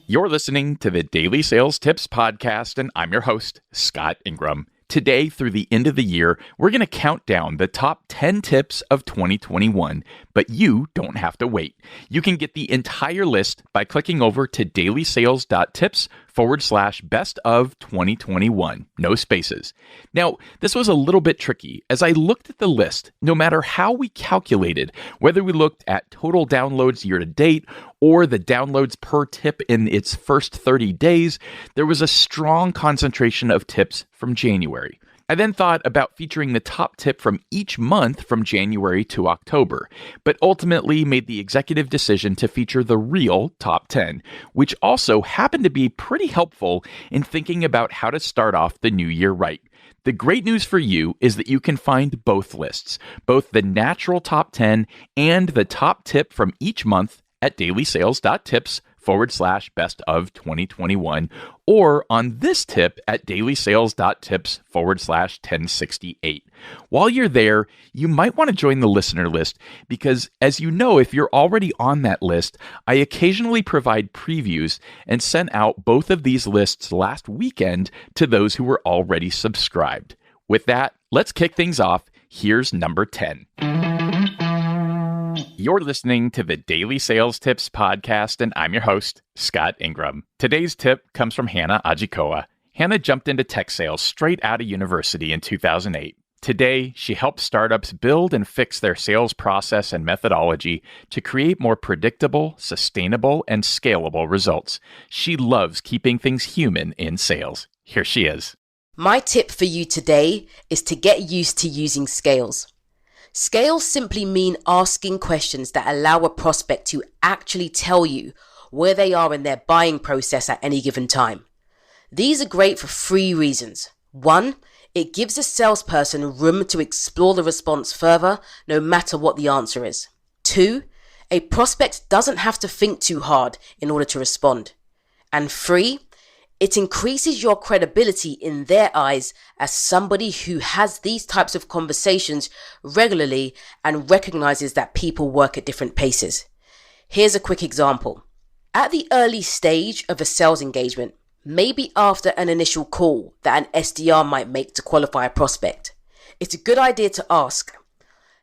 You're listening to the Daily Sales Tips Podcast, and I'm your host, Scott Ingram. Today, through the end of the year, we're going to count down the top 10 tips of 2021, but you don't have to wait. You can get the entire list by clicking over to dailysales.tips/best of 2021. No spaces. Now, this was a little bit tricky. As I looked at the list, no matter how we calculated, whether we looked at total downloads year to date or the downloads per tip in its first 30 days, there was a strong concentration of tips from January. I then thought about featuring the top tip from each month from January to October, but ultimately made the executive decision to feature the real top 10, which also happened to be pretty helpful in thinking about how to start off the new year right. The great news for you is that you can find both lists, both the natural top 10 and the top tip from each month at dailysales.tips/best of 2021, or on this tip at dailysales.tips/1068. While you're there, you might want to join the listener list because, as you know, if you're already on that list, I occasionally provide previews and sent out both of these lists last weekend to those who were already subscribed. With that, let's kick things off. Here's number 10. You're listening to the Daily Sales Tips Podcast, and I'm your host, Scott Ingram. Today's tip comes from Hannah Ajikawo. Hannah jumped into tech sales straight out of university in 2008. Today, she helps startups build and fix their sales process and methodology to create more predictable, sustainable, and scalable results. She loves keeping things human in sales. Here she is. My tip for you today is to get used to using scales. Scales simply mean asking questions that allow a prospect to actually tell you where they are in their buying process at any given time. These are great for 3 reasons. 1, it gives a salesperson room to explore the response further, no matter what the answer is. 2, a prospect doesn't have to think too hard in order to respond. And 3, it increases your credibility in their eyes as somebody who has these types of conversations regularly and recognizes that people work at different paces. Here's a quick example. At the early stage of a sales engagement, maybe after an initial call that an SDR might make to qualify a prospect, it's a good idea to ask,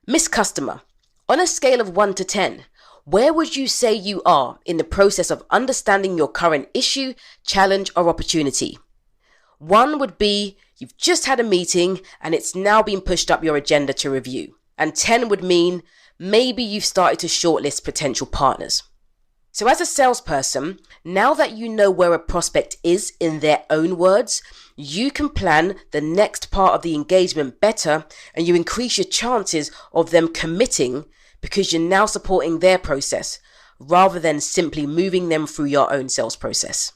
"Miss Customer, on a scale of 1 to 10, where would you say you are in the process of understanding your current issue, challenge, or opportunity?" 1 would be, you've just had a meeting and it's now been pushed up your agenda to review. And 10 would mean, maybe you've started to shortlist potential partners. So as a salesperson, now that you know where a prospect is in their own words, you can plan the next part of the engagement better and you increase your chances of them committing because you're now supporting their process rather than simply moving them through your own sales process.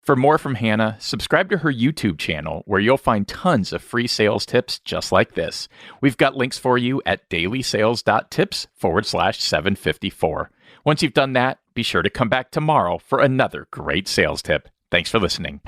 For more from Hannah, subscribe to her YouTube channel where you'll find tons of free sales tips just like this. We've got links for you at dailysales.tips/754. Once you've done that, be sure to come back tomorrow for another great sales tip. Thanks for listening.